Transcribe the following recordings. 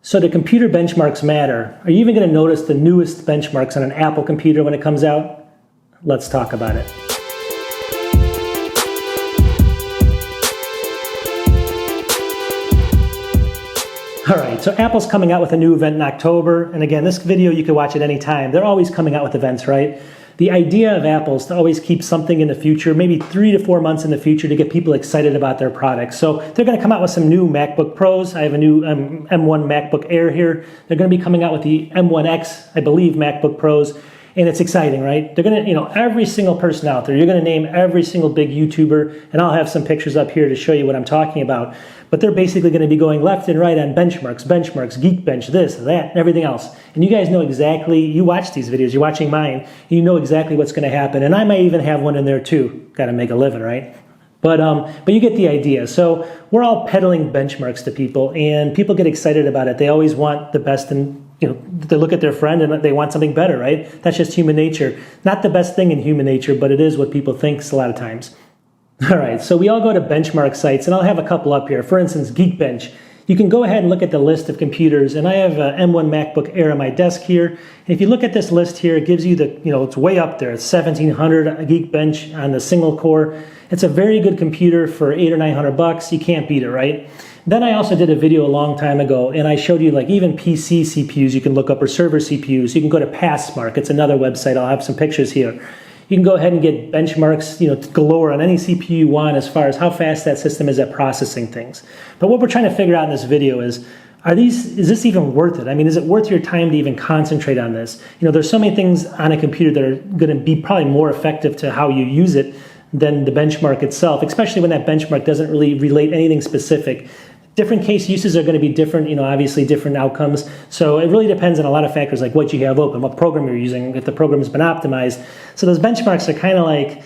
So do computer benchmarks matter? Are you even going to notice the newest benchmarks on an Apple computer when it comes out? Let's talk about it. All right, so Apple's coming out with a new event in October, and again, this video you can watch at any time. They're always coming out with events, right? The idea of Apple is to always keep something in the future, maybe 3 to 4 months in the future, to get people excited about their products. So they're going to come out with some new MacBook Pros. I have a new M1 MacBook Air here. They're going to be coming out with the M1X, I believe, MacBook Pros. And it's exciting, right? They're going to, every single person out there, you're going to name every single big YouTuber, and I'll have some pictures up here to show you what I'm talking about. But they're basically going to be going left and right on benchmarks, Geekbench, this, that, and everything else. And you guys know exactly, you watch these videos, you're watching mine, and you know exactly what's going to happen. And I might even have one in there too. Got to make a living, right? But you get the idea. So we're all peddling benchmarks to people, and people get excited about it. They always want the best, and they look at their friend and they want something better, right? That's just human nature. Not the best thing in human nature, but it is what people think a lot of times. All right, so we all go to benchmark sites, and I'll have a couple up here. For instance, Geekbench. You can go ahead and look at the list of computers, and I have an M1 MacBook Air on my desk here. And if you look at this list here, it gives you the, it's way up there. It's 1,700 Geekbench on the single core. It's a very good computer for $800 or $900. You can't beat it, right? Then I also did a video a long time ago, and I showed you even PC CPUs you can look up, or server CPUs. You can go to Passmark. It's another website. I'll have some pictures here. You can go ahead and get benchmarks, galore on any CPU you want as far as how fast that system is at processing things. But what we're trying to figure out in this video is this even worth it? I mean, is it worth your time to even concentrate on this? There's so many things on a computer that are going to be probably more effective to how you use it than the benchmark itself, especially when that benchmark doesn't really relate anything specific. Different case uses are going to be different, obviously different outcomes. So it really depends on a lot of factors, like what you have open, what program you're using, if the program has been optimized. So those benchmarks are kind of like,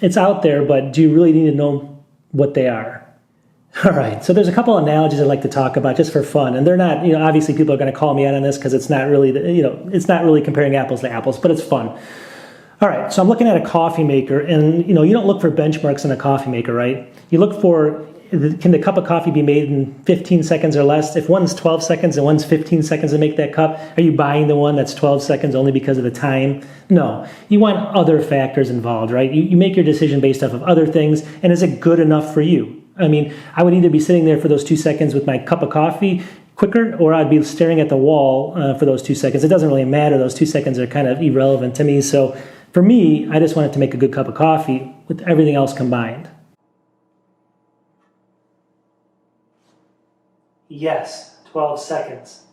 it's out there, but do you really need to know what they are? All right, so there's a couple analogies I'd like to talk about just for fun. And they're not, obviously people are going to call me out on this because it's not really, it's not really comparing apples to apples, but it's fun. All right, so I'm looking at a coffee maker, and you don't look for benchmarks in a coffee maker, right? You look for, can the cup of coffee be made in 15 seconds or less? If one's 12 seconds and one's 15 seconds to make that cup, are you buying the one that's 12 seconds only because of the time? No, you want other factors involved, right? You make your decision based off of other things, and is it good enough for you? I mean, I would either be sitting there for those 2 seconds with my cup of coffee quicker, or I'd be staring at the wall for those 2 seconds. It doesn't really matter. Those 2 seconds are kind of irrelevant to me. So for me, I just wanted to make a good cup of coffee with everything else combined. Yes, 12 seconds.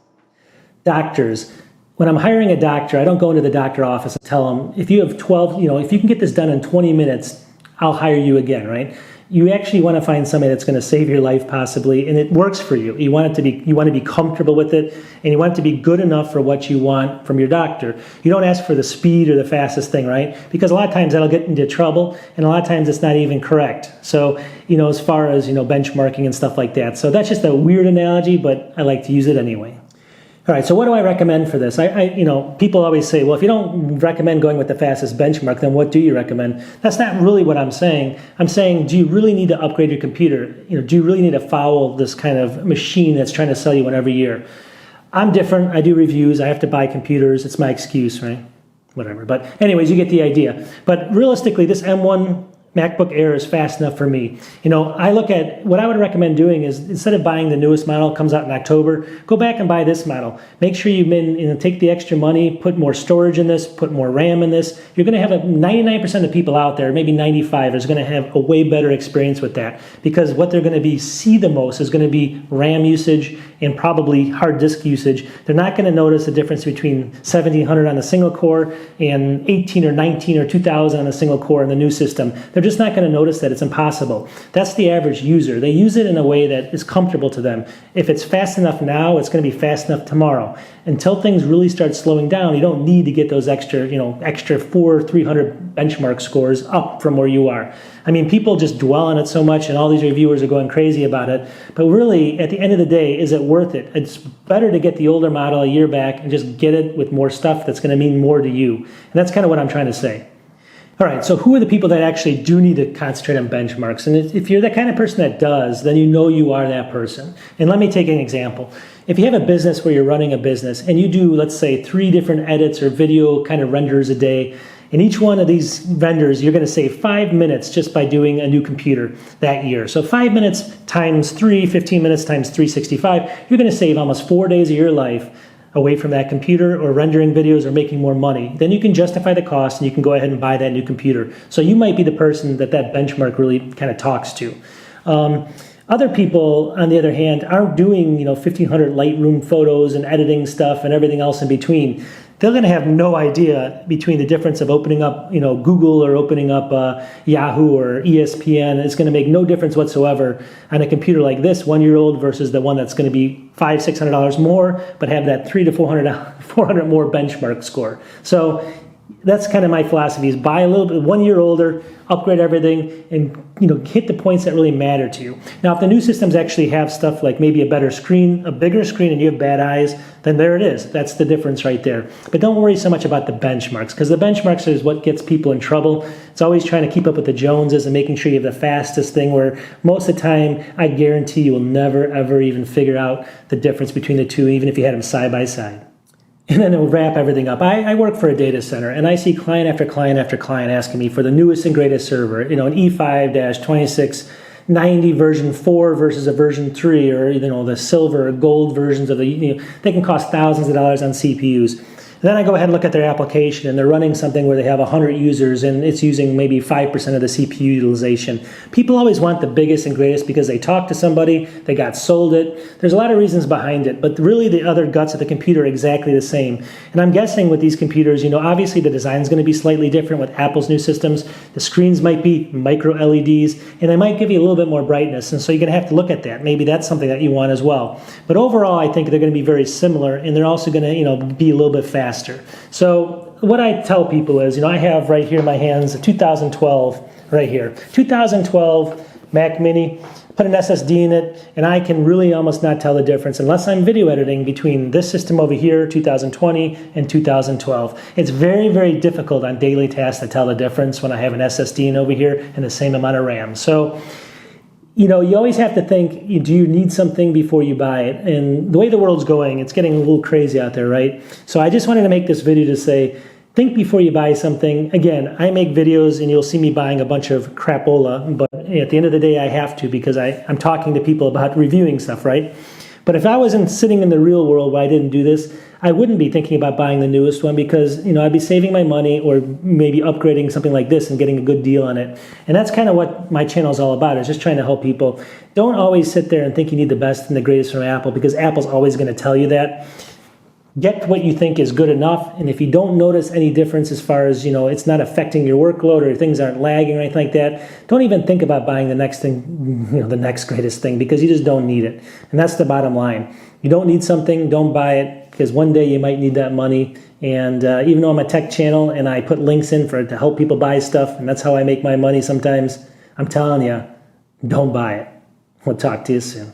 Doctors. When I'm hiring a doctor, I don't go into the doctor office and tell them, if you have 12, if you can get this done in 20 minutes, I'll hire you again, right? You actually want to find somebody that's going to save your life possibly, and it works for you. You want to be comfortable with it, and you want it to be good enough for what you want from your doctor. You don't ask for the speed or the fastest thing, right? Because a lot of times that'll get into trouble, and a lot of times it's not even correct. So, as far as, benchmarking and stuff like that. So that's just a weird analogy, but I like to use it anyway. All right, so what do I recommend for this? People always say, well, if you don't recommend going with the fastest benchmark, then what do you recommend? That's not really what I'm saying. I'm saying, do you really need to upgrade your computer? Do you really need to follow this kind of machine that's trying to sell you one every year? I'm different. I do reviews. I have to buy computers. It's my excuse, right? Whatever. But anyways, you get the idea. But realistically, this M1 MacBook Air is fast enough for me. I look at what I would recommend doing is, instead of buying the newest model, comes out in October, go back and buy this model. Make sure you take the extra money, put more storage in this, put more RAM in this. You're going to have 99% of people out there, maybe 95, is going to have a way better experience with that, because what they're going to see the most is going to be RAM usage and probably hard disk usage. They're not going to notice the difference between 1,700 on the single core and 18 or 19 or 2,000 on the single core in the new system. They're just not going to notice that. It's impossible. That's the average user. They use it in a way that is comfortable to them. If it's fast enough now, it's going to be fast enough tomorrow. Until things really start slowing down, you don't need to get those extra 300 benchmark scores up from where you are. I mean, people just dwell on it so much, and all these reviewers are going crazy about it. But really, at the end of the day, is it worth it? It's better to get the older model a year back and just get it with more stuff that's going to mean more to you. And that's kind of what I'm trying to say. All right, so who are the people that actually do need to concentrate on benchmarks? And if you're the kind of person that does, then you know you are that person. And let me take an example. If you have a business where you're running a business and you do, let's say, 3 different edits or video kind of renders a day, and each one of these vendors, you're going to save 5 minutes just by doing a new computer that year. So 5 minutes times 3, 15 minutes times 365, you're going to save almost 4 days of your life away from that computer or rendering videos or making more money. Then you can justify the cost and you can go ahead and buy that new computer. So you might be the person that benchmark really kind of talks to. Other people, on the other hand, aren't doing 1,500 Lightroom photos and editing stuff and everything else in between. They're going to have no idea between the difference of opening up Google or opening up Yahoo or ESPN. It's going to make no difference whatsoever on a computer like this 1-year-old versus the one that's going to be $500-$600 more, but have that $300 to $400 more benchmark score. So that's kind of my philosophy: is buy a little bit 1 year older, upgrade everything, and hit the points that really matter to you. Now, if the new systems actually have stuff like maybe a better screen, a bigger screen, and you have bad eyes, then there it is. That's the difference right there. But don't worry so much about the benchmarks, because the benchmarks is what gets people in trouble. It's always trying to keep up with the Joneses and making sure you have the fastest thing, where most of the time, I guarantee you will never, ever even figure out the difference between the two, even if you had them side by side. And then it'll wrap everything up. I work for a data center, and I see client after client after client asking me for the newest and greatest server, an E5-2690 version 4 versus a version 3, or the silver or gold versions of they can cost thousands of dollars on CPUs. And then I go ahead and look at their application, and they're running something where they have 100 users, and it's using maybe 5% of the CPU utilization. People always want the biggest and greatest because they talked to somebody, they got sold it. There's a lot of reasons behind it, but really the other guts of the computer are exactly the same. And I'm guessing with these computers, obviously the design is going to be slightly different with Apple's new systems. The screens might be micro LEDs, and they might give you a little bit more brightness, and so you're going to have to look at that. Maybe that's something that you want as well. But overall, I think they're going to be very similar, and they're also going to be a little bit faster. So what I tell people is, I have right here in my hands a 2012 right here. 2012 Mac Mini, put an SSD in it, and I can really almost not tell the difference unless I'm video editing between this system over here, 2020, and 2012. It's very, very difficult on daily tasks to tell the difference when I have an SSD in over here and the same amount of RAM. So you always have to think, do you need something before you buy it? And the way the world's going, it's getting a little crazy out there, right? So I just wanted to make this video to say, think before you buy something. Again, I make videos and you'll see me buying a bunch of crapola, but at the end of the day, I have to because I'm talking to people about reviewing stuff, right? But if I wasn't sitting in the real world where I didn't do this, I wouldn't be thinking about buying the newest one because, I'd be saving my money or maybe upgrading something like this and getting a good deal on it. And that's kind of what my channel is all about, is just trying to help people. Don't always sit there and think you need the best and the greatest from Apple, because Apple's always going to tell you that. Get what you think is good enough, and if you don't notice any difference as far as, it's not affecting your workload or things aren't lagging or anything like that, don't even think about buying the next thing, the next greatest thing, because you just don't need it. And that's the bottom line. You don't need something, don't buy it, because one day you might need that money. And even though I'm a tech channel and I put links in to help people buy stuff, and that's how I make my money sometimes, I'm telling you, don't buy it. We'll talk to you soon.